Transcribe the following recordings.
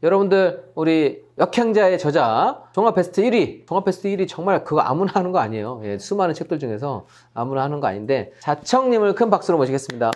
여러분들 우리 역행자의 저자 종합베스트 1위 종합베스트 1위 정말 그거 아무나 하는 거 아니에요. 예, 수많은 책들 중에서 아무나 하는 거 아닌데 자청님을 큰 박수로 모시겠습니다.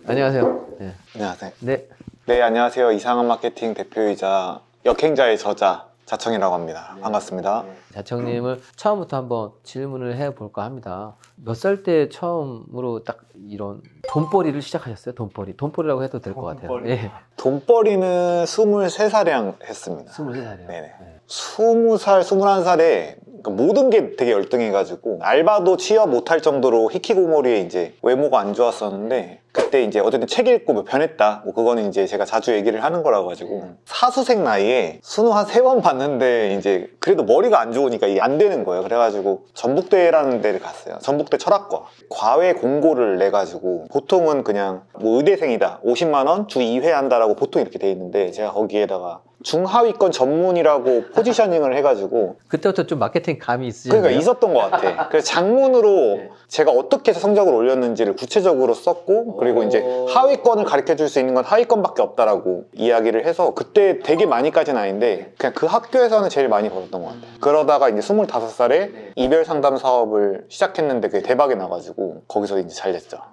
안녕하세요. 네. 안녕하세요. 네. 네, 안녕하세요. 이상한 마케팅 대표이자 역행자의 저자 자청이라고 합니다. 반갑습니다. 자청님을 처음부터 한번 질문을 해볼까 합니다. 몇 살 때 처음으로 딱 이런 돈벌이를 시작하셨어요? 돈벌이라고 해도 될 것 같아요. 예. 돈벌이는 23살에 했습니다. 23살이요? 네네. 20살, 21살에 모든 게 되게 열등해가지고 알바도 취업 못할 정도로 히키고모리에 이제 외모가 안 좋았었는데 그때 이제 어쨌든 책 읽고 뭐 변했다 뭐 그거는 이제 제가 자주 얘기를 하는 거라 가지고 사수생 나이에 수능 한 3번 봤는데 이제 그래도 머리가 안 좋으니까 이게 안 되는 거예요. 그래가지고 전북대라는 데를 갔어요. 전북대 철학과 과외 공고를 내가지고 보통은 그냥 뭐 의대생이다 50만 원 주 2회 한다라고 보통 이렇게 돼 있는데 제가 거기에다가 중하위권 전문이라고 포지셔닝을 해가지고 그때부터 좀 마케팅 감이 있으셨나요? 그러니까 있었던 것 같아. 그래서 장문으로 제가 어떻게 해서 성적을 올렸는지를 구체적으로 썼고 그리고 이제 하위권을 가르쳐 줄 수 있는 건 하위권밖에 없다라고 이야기를 해서 그때 되게 많이까지는 아닌데 그냥 그 학교에서는 제일 많이 벌었던 것 같아요. 그러다가 이제 25살에 이별 상담 사업을 시작했는데 그게 대박이 나가지고 거기서 이제 잘 됐죠. 야,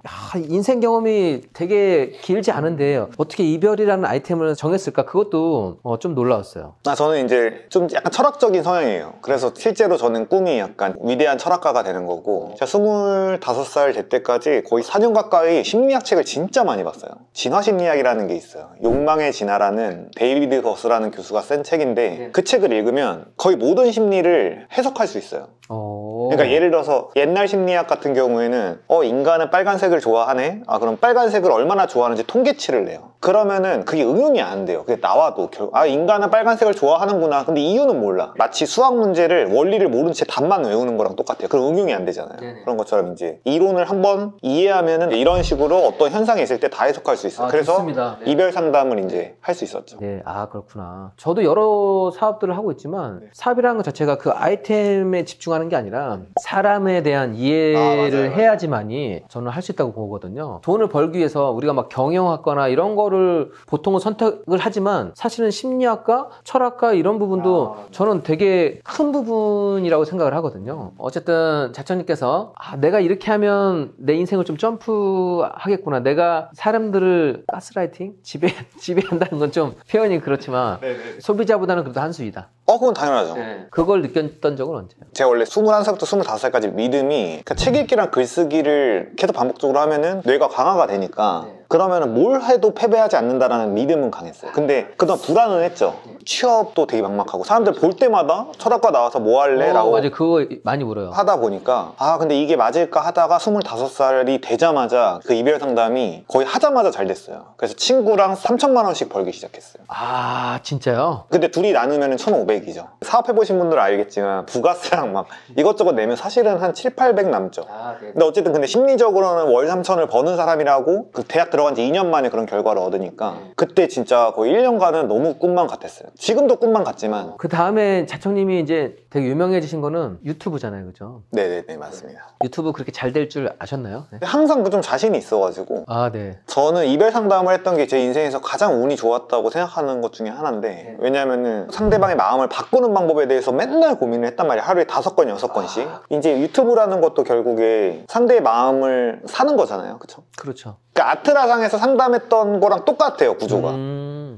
인생 경험이 되게 길지 않은데 어떻게 이별이라는 아이템을 정했을까? 그것도 좀 놀라웠어요. 저는 이제 좀 약간 철학적인 성향이에요. 그래서 실제로 저는 꿈이 약간 위대한 철학가가 되는 거고 제가 25살 될 때까지 거의 4년 가까이 심리학 책을 진짜 많이 봤어요. 진화심리학이라는 게 있어요. 욕망의 진화라는 데이비드 거스라는 교수가 쓴 책인데 그 책을 읽으면 거의 모든 심리를 해석할 수 있어요. 그러니까 예를 들어서 옛날 심리학 같은 경우에는 인간은 빨간색을 좋아하네? 그럼 빨간색을 얼마나 좋아하는지 통계치를 내요. 그러면은 그게 응용이 안 돼요. 그게 나와도 인간은 빨간색을 좋아하는구나. 근데 이유는 몰라. 마치 수학 문제를 원리를 모른 채 답만 외우는 거랑 똑같아요. 그럼 응용이 안 되잖아요. 네네. 그런 것처럼 이제 이론을 한번 이해하면은 이런 식으로 어떤 현상이 있을 때 다 해석할 수 있어요. 그래서 좋습니다. 네. 이별 상담을 이제 할 수 있었죠. 네, 그렇구나. 저도 여러 사업들을 하고 있지만 사업이라는 것 자체가 그 아이템에 집중하는 게 아니라 사람에 대한 이해를 맞아요. 해야지만이 저는 할 수 있다고 보거든요. 돈을 벌기 위해서 우리가 막 경영학과나 이런 거를 보통은 선택을 하지만 사실은 심리학과, 철학과 이런 부분도 저는 되게 큰 부분이라고 생각을 하거든요. 어쨌든 자청님께서 내가 이렇게 하면 내 인생을 좀 점프하겠구나. 내가 사람들을 가스라이팅? 지배한다는 건 좀 표현이 그렇지만 네네. 소비자보다는 그래도 한 수위다. 그건 당연하죠. 네. 그걸 느꼈던 적은 언제예요? 제가 원래 21살부터 25살까지 믿음이 책 읽기랑 글쓰기를 계속 반복적으로 하면은 뇌가 강화가 되니까 그러면은 뭘 해도 패배하지 않는다라는 믿음은 강했어요. 근데 그동안 불안은 했죠. 취업도 되게 막막하고 사람들 볼 때마다 철학과 나와서 뭐 할래? 라고 맞아. 그거 많이 물어요. 하다 보니까 근데 이게 맞을까 하다가 25살이 되자마자 그 이별 상담이 거의 하자마자 잘 됐어요. 그래서 친구랑 3천만 원씩 벌기 시작했어요. 진짜요? 근데 둘이 나누면 1,500이죠. 사업해보신 분들은 알겠지만 부가세랑 막 이것저것 내면 사실은 한 7, 800 남죠. 근데 어쨌든 근데 심리적으로는 월 3천을 버는 사람이라고 그 대학 들어간 지 2년 만에 그런 결과를 얻으니까 그때 진짜 거의 1년간은 너무 꿈만 같았어요. 지금도 꿈만 같지만 그 다음에 자청님이 이제 되게 유명해지신 거는 유튜브잖아요, 그죠? 네네네, 맞습니다. 유튜브 그렇게 잘 될 줄 아셨나요? 네. 항상 좀 자신이 있어가지고 네. 저는 이별 상담을 했던 게 제 인생에서 가장 운이 좋았다고 생각하는 것 중에 하나인데 왜냐면은 상대방의 마음을 바꾸는 방법에 대해서 맨날 고민을 했단 말이에요. 하루에 5건, 6건씩. 이제 유튜브라는 것도 결국에 상대의 마음을 사는 거잖아요, 그쵸? 그렇죠. 그러니까 아트라상에서 상담했던 거랑 똑같아요, 구조가.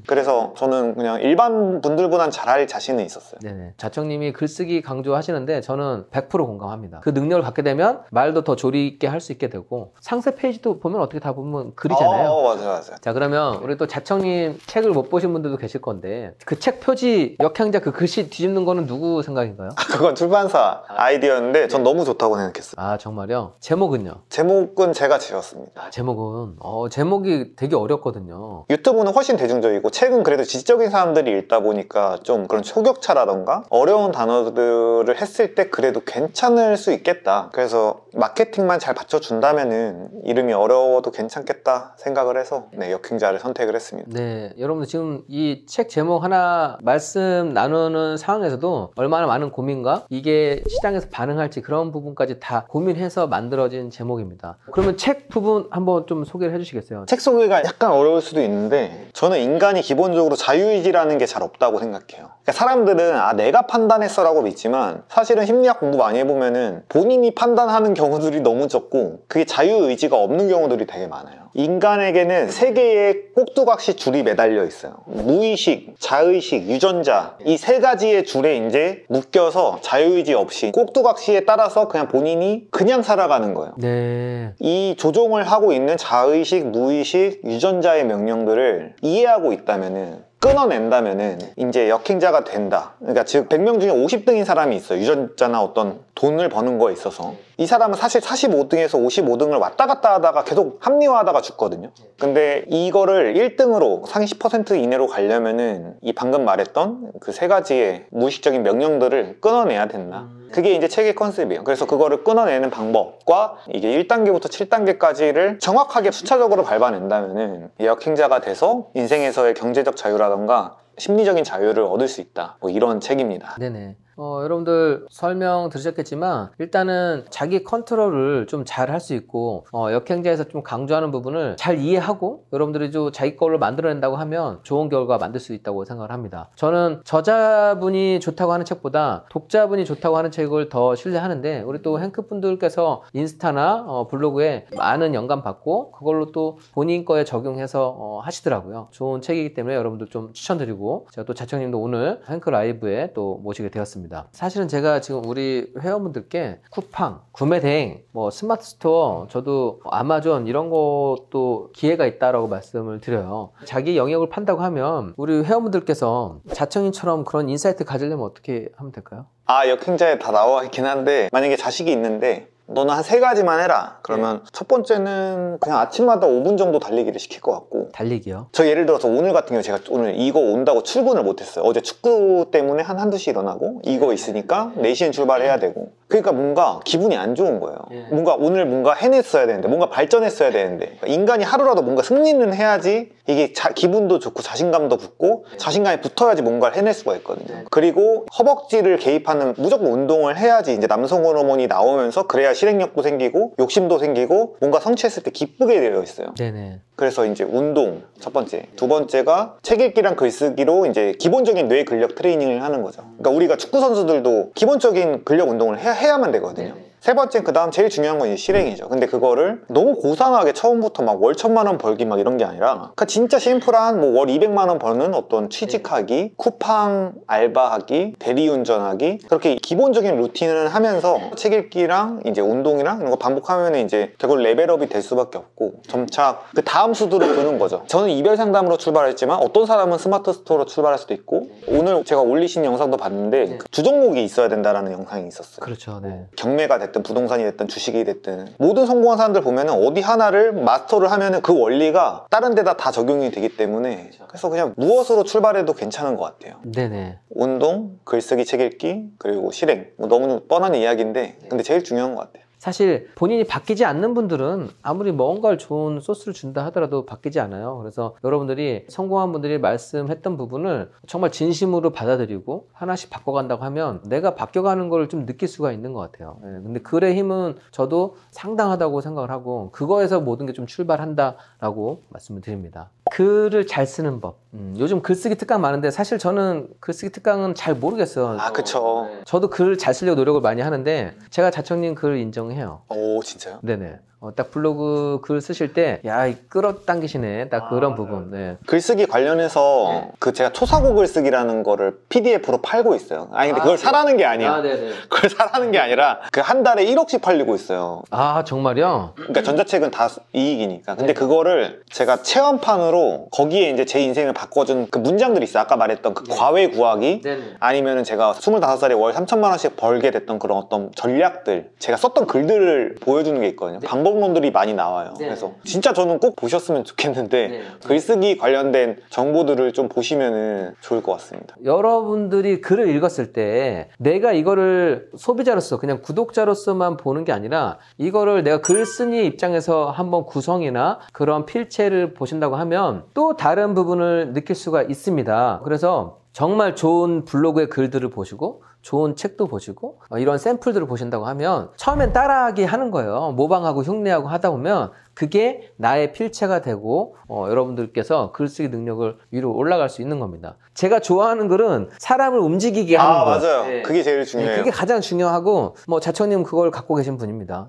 그래서 저는 그냥 일반 분들보단 잘할 자신은 있었어요. 네네. 자청님이 글쓰기 강조하시는데 저는 100% 공감합니다. 그 능력을 갖게 되면 말도 더 조리 있게 할 수 있게 되고 상세 페이지도 보면 어떻게 다 보면 글이잖아요. 맞아요. 자, 그러면 우리 또 자청님 책을 못 보신 분들도 계실 건데 그 책 표지 역행자 그 글씨 뒤집는 거는 누구 생각인가요? 그건 출판사 아이디어였는데 전 너무 좋다고 생각했어요. 정말요? 제목은요? 제목은 제가 지었습니다. 제목은 제목이 되게 어렵거든요. 유튜브는 훨씬 대중적이고 책은 그래도 지적인 사람들이 읽다 보니까 좀 그런 초격차라던가 어려운 단어들을 했을 때 그래도 괜찮을 수 있겠다. 그래서 마케팅만 잘 받쳐준다면은 이름이 어려워도 괜찮겠다 생각을 해서 역행자를 선택을 했습니다. 네, 여러분들 지금 이 책 제목 하나 말씀 나누는 상황에서도 얼마나 많은 고민과 이게 시장에서 반응할지 그런 부분까지 다 고민해서 만들어진 제목입니다. 그러면 책 부분 한번 좀 소개를 해주시겠어요? 책 소개가 약간 어려울 수도 있는데 저는 인간이 기본적으로 자유의지라는 게 잘 없다고 생각해요. 그러니까 사람들은 내가 판단했어 라고 믿지만 사실은 심리학 공부 많이 해보면은 본인이 판단하는 경우들이 너무 적고 그게 자유의지가 없는 경우들이 되게 많아요. 인간에게는 세 개의 꼭두각시 줄이 매달려 있어요. 무의식, 자의식, 유전자 이 세 가지의 줄에 이제 묶여서 자유의지 없이 꼭두각시에 따라서 그냥 본인이 그냥 살아가는 거예요. 네. 이 조종을 하고 있는 자의식, 무의식, 유전자의 명령들을 이해하고 있다면은 끊어낸다면은 이제 역행자가 된다. 그러니까 즉 100명 중에 50등인 사람이 있어요. 유전자나 어떤 돈을 버는 거에 있어서 이 사람은 사실 45등에서 55등을 왔다 갔다 하다가 계속 합리화하다가 죽거든요. 근데 이거를 1등으로 상위 10% 이내로 가려면은 이 방금 말했던 그 세 가지의 무의식적인 명령들을 끊어내야 된다. 그게 이제 책의 컨셉이에요. 그래서 그거를 끊어내는 방법과 이게 1단계부터 7단계까지를 정확하게 수차적으로 밟아낸다면은 역행자가 돼서 인생에서의 경제적 자유라던가 심리적인 자유를 얻을 수 있다. 뭐 이런 책입니다. 네네. 여러분들 설명 들으셨겠지만 일단은 자기 컨트롤을 좀 잘 할 수 있고 역행자에서 좀 강조하는 부분을 잘 이해하고 여러분들이 좀 자기 걸로 만들어낸다고 하면 좋은 결과 만들 수 있다고 생각을 합니다. 저는 저자분이 좋다고 하는 책보다 독자분이 좋다고 하는 책을 더 신뢰하는데 우리 또 행크 분들께서 인스타나 블로그에 많은 영감 받고 그걸로 또 본인 거에 적용해서 하시더라고요. 좋은 책이기 때문에 여러분들 좀 추천드리고 제가 또 자청님도 오늘 행크 라이브에 또 모시게 되었습니다. 사실은 제가 지금 우리 회원분들께 쿠팡, 구매대행, 뭐 스마트 스토어, 저도 아마존 이런 것도 기회가 있다라고 말씀을 드려요. 자기 영역을 판다고 하면 우리 회원분들께서 자청인처럼 그런 인사이트 가지려면 어떻게 하면 될까요? 역행자에 다 나와 있긴 한데 만약에 자식이 있는데 너는 한 3가지만 해라. 그러면 첫 번째는 그냥 아침마다 5분 정도 달리기를 시킬 것 같고. 달리기요? 저 예를 들어서 오늘 같은 경우 제가 오늘 이거 온다고 출근을 못했어요. 어제 축구 때문에 한두 시 일어나고 이거 있으니까 4시엔 출발해야 되고. 그러니까 뭔가 기분이 안 좋은 거예요. 뭔가 오늘 뭔가 해냈어야 되는데 뭔가 발전했어야 되는데 그러니까 인간이 하루라도 뭔가 승리는 해야지 이게 기분도 좋고 자신감도 붙고 자신감이 붙어야지 뭔가를 해낼 수가 있거든요. 그리고 허벅지를 개입하는 무조건 운동을 해야지 이제 남성 호르몬이 나오면서 그래야 실행력도 생기고 욕심도 생기고 뭔가 성취했을 때 기쁘게 되어 있어요. 네네. 그래서 이제 운동 첫 번째, 두 번째가 책 읽기랑 글쓰기로 이제 기본적인 뇌 근력 트레이닝을 하는 거죠. 그러니까 우리가 축구 선수들도 기본적인 근력 운동을 해야만 되거든요. 세 번째는 그 다음 제일 중요한 건 이제 실행이죠. 근데 그거를 너무 고상하게 처음부터 막 월 1000만원 벌기 막 이런 게 아니라 그러니까 진짜 심플한 뭐 월 200만원 버는 어떤 취직하기, 쿠팡 알바하기, 대리운전하기 그렇게 기본적인 루틴을 하면서 책 읽기랑 이제 운동이랑 이런 거 반복하면 이제 결국 레벨업이 될 수밖에 없고 점차 그 다음 수두를 두는 거죠. 저는 이별 상담으로 출발했지만 어떤 사람은 스마트 스토어로 출발할 수도 있고 오늘 제가 올리신 영상도 봤는데 주 종목이 있어야 된다라는 영상이 있었어요. 그렇죠. 네. 경매가 됐든 부동산이 됐든 주식이 됐든 모든 성공한 사람들 보면 어디 하나를 마스터를 하면 그 원리가 다른 데다 다 적용이 되기 때문에 그래서 그냥 무엇으로 출발해도 괜찮은 것 같아요. 네네. 운동, 글쓰기, 책 읽기, 그리고 실행 뭐 너무 뻔한 이야기인데 근데 제일 중요한 것 같아요. 사실 본인이 바뀌지 않는 분들은 아무리 뭔가를 좋은 소스를 준다 하더라도 바뀌지 않아요. 그래서 여러분들이 성공한 분들이 말씀했던 부분을 정말 진심으로 받아들이고 하나씩 바꿔간다고 하면 내가 바뀌어가는 걸 좀 느낄 수가 있는 것 같아요. 근데 글의 힘은 저도 상당하다고 생각을 하고 그거에서 모든 게 좀 출발한다라고 말씀을 드립니다. 글을 잘 쓰는 법. 요즘 글쓰기 특강 많은데 사실 저는 글쓰기 특강은 잘 모르겠어요. 그쵸. 저도 글 잘 쓰려고 노력을 많이 하는데 제가 자청님 글 인정해요. 오 진짜요? 네네. 딱 블로그 글 쓰실 때 야 끌어당기시네 딱 그런 부분. 네. 글쓰기 관련해서 그 제가 초사고 글쓰기라는 거를 PDF로 팔고 있어요. 아니 근데 그걸 사라는 게 아니야. 네네. 그걸 사라는 게 아니라 그 한 달에 1억씩 팔리고 있어요. 정말요? 그러니까 전자책은 다 이익이니까. 근데 그거를 제가 체험판으로 거기에 이제 제 인생을 바꿔준 그 문장들이 있어요. 아까 말했던 그 과외 구하기 아니면은 제가 25살에 월 3천만 원씩 벌게 됐던 그런 어떤 전략들 제가 썼던 글들을 보여주는 게 있거든요. 방법론들이 많이 나와요. 그래서 진짜 저는 꼭 보셨으면 좋겠는데 글쓰기 관련된 정보들을 좀 보시면은 좋을 것 같습니다. 여러분들이 글을 읽었을 때 내가 이거를 소비자로서 그냥 구독자로서만 보는 게 아니라 이거를 내가 글쓴이 입장에서 한번 구성이나 그런 필체를 보신다고 하면 또 다른 부분을 느낄 수가 있습니다. 그래서 정말 좋은 블로그의 글들을 보시고 좋은 책도 보시고 이런 샘플들을 보신다고 하면 처음엔 따라하기 하는 거예요. 모방하고 흉내하고 하다 보면 그게 나의 필체가 되고 여러분들께서 글쓰기 능력을 위로 올라갈 수 있는 겁니다. 제가 좋아하는 글은 사람을 움직이게 하는 거. 맞아요. 네. 그게 제일 중요해요. 그게 가장 중요하고 뭐 자청님 그걸 갖고 계신 분입니다.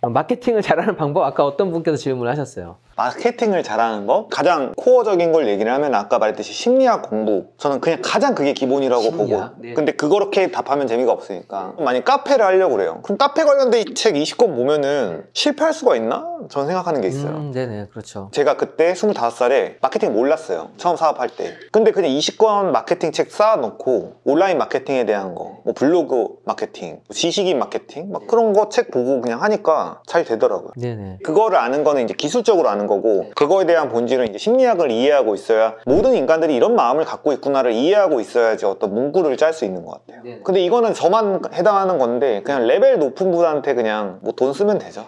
마케팅을 잘하는 방법 아까 어떤 분께서 질문을 하셨어요. 마케팅을 잘하는 법? 가장 코어적인 걸 얘기를 하면 아까 말했듯이 심리학 공부. 저는 그냥 가장 그게 기본이라고 심리학? 보고. 네. 근데 그렇게 답하면 재미가 없으니까. 만약 카페를 하려고 그래요. 그럼 카페 관련된 책 20권 보면은 실패할 수가 있나? 저는 생각하는 게 있어요. 네네, 그렇죠. 제가 그때 25살에 마케팅 몰랐어요. 처음 사업할 때. 근데 그냥 20권 마케팅 책 쌓아놓고 온라인 마케팅에 대한 거, 뭐 블로그 마케팅, 지식인 마케팅, 막 그런 거 책 보고 그냥 하니까 잘 되더라고요. 네네. 그거를 아는 거는 이제 기술적으로 아는 거고, 그거에 대한 본질은 이제 심리학을 이해하고 있어야, 모든 인간들이 이런 마음을 갖고 있구나를 이해하고 있어야지 어떤 문구를 짤 수 있는 것 같아요. 네네. 근데 이거는 저만 해당하는 건데 그냥 레벨 높은 분한테 그냥 뭐 돈 쓰면 되죠.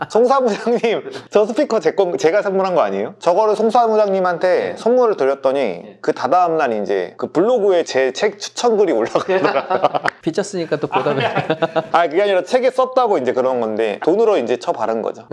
송 사무장님, 저 스피커 제가 선물한 거 아니에요? 저거를 송 사무장님한테 선물을 드렸더니 그 다다음 날 이제 그 블로그에 제 책 추천 글이 올라가더라고요. 빚졌으니까 또 보답해. 그게 아니라 책에 썼다고 이제 그런 건데 돈으로 이제 쳐바른 거죠.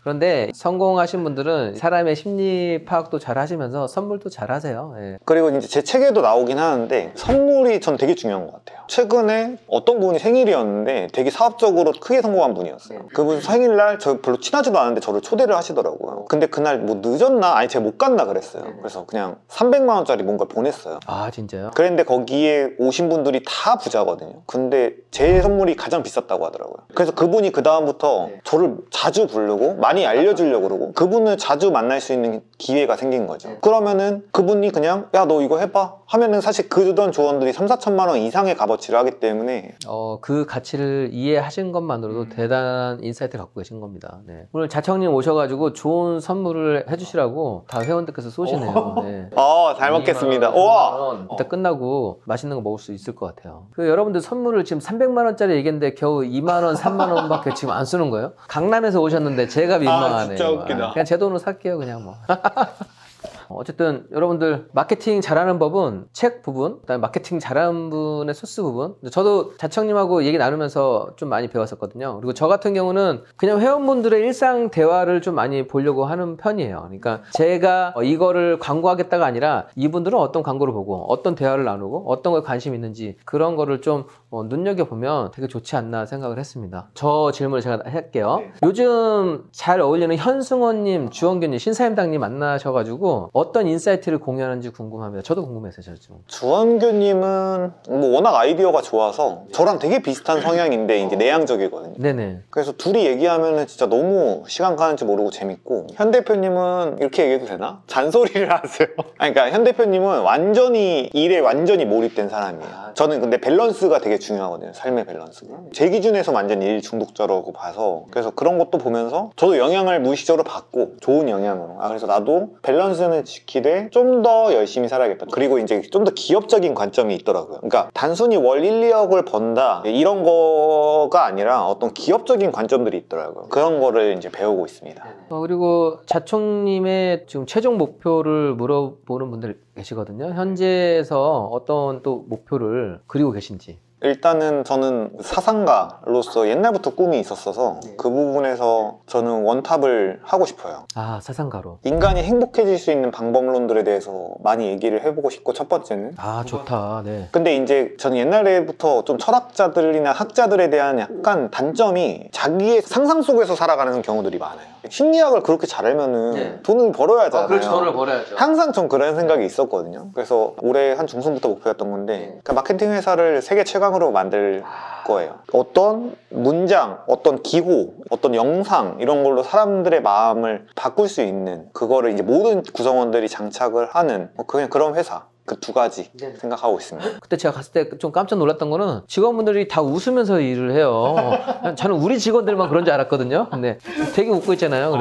그런데 성공하신 분들은 사람의 심리 파악도 잘 하시면서 선물도 잘 하세요. 예. 그리고 이제 제 책에도 나오긴 하는데 선물이 전 되게 중요한 것 같아요. 최근에 어떤 분이 생일이었는데 되게 사업적으로 크게 성공한 분이었어요. 그분 생일날 저 별로 친하지도 않은데 저를 초대를 하시더라고요. 근데 그날 뭐 늦었나? 아니 제가 못 갔나 그랬어요. 그래서 그냥 300만 원짜리 뭔가 보냈어요. 아 진짜요? 그런데 거기에 오신 분들이 다 부자거든요. 근데 제 선물이 가장 비쌌다고 하더라고요. 그래서 그분이 그 다음부터 저를 자주 부르고 많이 알려주려고 그러고 그분을 자주 만날 수 있는 기회가 생긴 거죠. 그러면은 그분이 그냥 야 너 이거 해봐 하면은 사실 그 주던 조언들이 3, 4천만 원 이상의 값어치를 하기 때문에 그 가치를 이해하신 것만으로도 대단한 인사이트를 갖고 계신 겁니다. 네. 오늘 자청님 오셔가지고 좋은 선물을 해주시라고 다 회원들께서 쏘시네요. 네. 잘 먹겠습니다. 2만 원, 이따 끝나고 맛있는 거 먹을 수 있을 것 같아요. 여러분들 선물을 지금 300만 원짜리 얘기했는데 겨우 2만 원, 3만 원밖에 지금 안 쓰는 거예요? 강남에서 오셨는데 제가 민망하네요. 진짜 웃기다. 그냥 제 돈으로 살게요, 그냥 뭐. 어쨌든 여러분들 마케팅 잘하는 법은 책 부분, 그다음에 마케팅 잘하는 분의 소스 부분. 저도 자청님하고 얘기 나누면서 좀 많이 배웠었거든요. 그리고 저 같은 경우는 그냥 회원분들의 일상 대화를 좀 많이 보려고 하는 편이에요. 그러니까 제가 이거를 광고하겠다가 아니라 이분들은 어떤 광고를 보고 어떤 대화를 나누고 어떤 거에 관심이 있는지 그런 거를 좀 눈여겨보면 되게 좋지 않나 생각을 했습니다. 저 질문을 제가 할게요. 요즘 잘 어울리는 현승원님, 주원균님, 신사임당님 만나셔가지고 어떤 인사이트를 공유하는지 궁금합니다. 저도 궁금했어요. 주원규님은 뭐 워낙 아이디어가 좋아서 저랑 되게 비슷한 성향인데 이제 내향적이거든요. 네네. 그래서 둘이 얘기하면 진짜 너무 시간 가는지 모르고 재밌고, 현 대표님은 이렇게 얘기해도 되나? 잔소리를 하세요. 그러니까 현 대표님은 완전히 일에 완전히 몰입된 사람이에요. 저는 근데 밸런스가 되게 중요하거든요. 삶의 밸런스가. 제 기준에서 완전 일 중독자라고 봐서 그래서 그런 것도 보면서 저도 영향을 무의식적으로 받고 좋은 영향으로 그래서 나도 밸런스는 지키되 좀 더 열심히 살아야겠다. 그리고 이제 좀 더 기업적인 관점이 있더라고요. 그러니까 단순히 월 1, 2억을 번다 이런 거가 아니라 어떤 기업적인 관점들이 있더라고요. 그런 거를 이제 배우고 있습니다. 그리고 자총님의 지금 최종 목표를 물어보는 분들 계시거든요. 현재에서 어떤 또 목표를 그리고 계신지. 일단은 저는 사상가로서 옛날부터 꿈이 있었어서 그 부분에서 저는 원탑을 하고 싶어요. 사상가로. 인간이 행복해질 수 있는 방법론들에 대해서 많이 얘기를 해보고 싶고, 첫 번째는. 좋다. 네. 근데 이제 저는 옛날에부터 좀 철학자들이나 학자들에 대한 약간 단점이 자기의 상상 속에서 살아가는 경우들이 많아요. 심리학을 그렇게 잘 알면은 돈을 벌어야 하잖아요. 그렇죠. 돈을 벌어야죠. 항상 전 그런 생각이 있었거든요. 그래서 올해 한 중순부터 목표였던 건데 그러니까 마케팅 회사를 세계 최강으로 만들 거예요. 어떤 문장, 어떤 기호, 어떤 영상 이런 걸로 사람들의 마음을 바꿀 수 있는 그거를 이제 모든 구성원들이 장착을 하는 그냥 그런 회사. 그 두 가지 생각하고 있습니다. 그때 제가 갔을 때 좀 깜짝 놀랐던 거는 직원분들이 다 웃으면서 일을 해요. 저는 우리 직원들만 그런 줄 알았거든요. 근데 되게 웃고 있잖아요.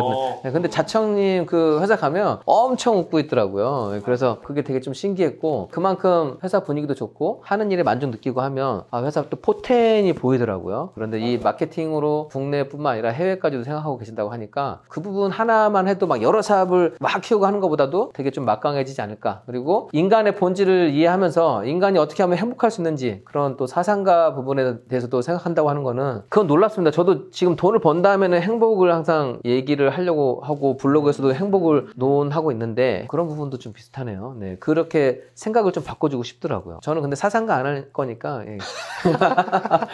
근데 자청님 그 회사 가면 엄청 웃고 있더라고요. 그래서 그게 되게 좀 신기했고, 그만큼 회사 분위기도 좋고 하는 일에 만족 느끼고 하면 회사 또 포텐이 보이더라고요. 그런데 이 마케팅으로 국내뿐만 아니라 해외까지도 생각하고 계신다고 하니까 그 부분 하나만 해도 막 여러 사업을 막 키우고 하는 것보다도 되게 좀 막강해지지 않을까. 그리고 인간의 본질을 이해하면서 인간이 어떻게 하면 행복할 수 있는지 그런 또 사상가 부분에 대해서도 생각한다고 하는 거는 그건 놀랍습니다. 저도 지금 돈을 번다 하면은 행복을 항상 얘기를 하려고 하고 블로그에서도 행복을 논하고 있는데 그런 부분도 좀 비슷하네요. 네, 그렇게 생각을 좀 바꿔주고 싶더라고요. 저는 근데 사상가 안 할 거니까 예.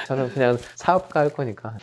저는 그냥 사업가 할 거니까.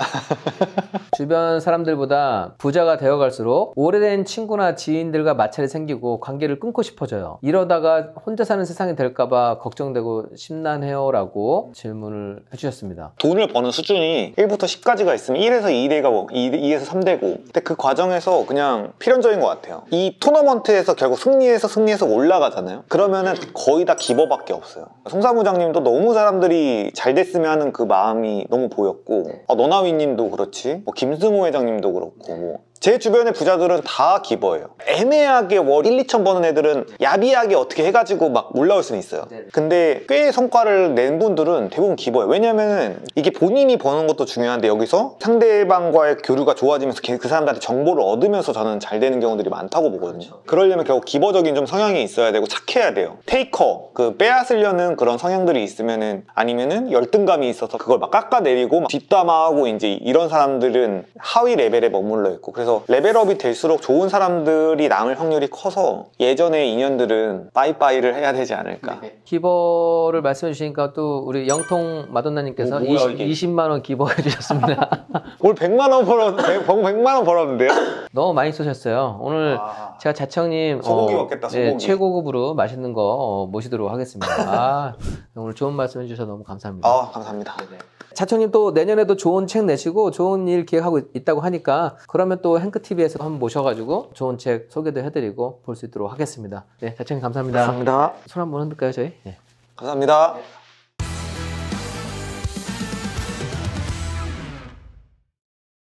주변 사람들보다 부자가 되어갈수록 오래된 친구나 지인들과 마찰이 생기고 관계를 끊고 싶어져요. 이러다가 혼자 사는 세상이 될까봐 걱정되고 심란해요 라고 질문을 해주셨습니다. 돈을 버는 수준이 1부터 10까지가 있으면 1에서 2대가 2에서 3대고 근데 그 과정에서 그냥 필연적인 것 같아요. 이 토너먼트에서 결국 승리해서 올라가잖아요. 그러면은 거의 다 기버밖에 없어요. 송사무장님도 너무 사람들이 잘 됐으면 하는 그 마음이 너무 보였고 너나위님도 그렇지 김승호 회장님도 그렇고 제 주변의 부자들은 다 기버예요. 애매하게 월 1, 2천 버는 애들은 야비하게 어떻게 해가지고 막 올라올 수는 있어요. 근데 꽤 성과를 낸 분들은 대부분 기버예요. 왜냐면은 이게 본인이 버는 것도 중요한데 여기서 상대방과의 교류가 좋아지면서 그 사람들한테 정보를 얻으면서 저는 잘 되는 경우들이 많다고 보거든요. 그러려면 결국 기버적인 좀 성향이 있어야 되고 착해야 돼요. 테이커, 그 빼앗으려는 그런 성향들이 있으면은 아니면은 열등감이 있어서 그걸 막 깎아내리고 막 뒷담화하고 이제 이런 사람들은 하위 레벨에 머물러 있고 그래서 레벨업이 될수록 좋은 사람들이 남을 확률이 커서 예전의 인연들은 빠이빠이를 해야 되지 않을까. 네. 기버를 말씀해 주시니까 또 우리 영통 마돈나님께서 20만 원 기버해 주셨습니다. 오늘 100만 원 100만 원 벌었는데요? 너무 많이 쏘셨어요. 오늘 제가 자청님 소고기 먹겠다, 소고기. 네, 최고급으로 맛있는 거 모시도록 하겠습니다. 오늘 좋은 말씀 해주셔서 너무 감사합니다. 감사합니다. 네네. 자청님 또 내년에도 좋은 책 내시고 좋은 일 기획하고 있다고 하니까 그러면 또 행크TV에서 한번 모셔가지고 좋은 책 소개도 해드리고 볼 수 있도록 하겠습니다. 네, 자청님 감사합니다. 감사합니다. 손 한번 흔들까요, 저희? 네. 감사합니다.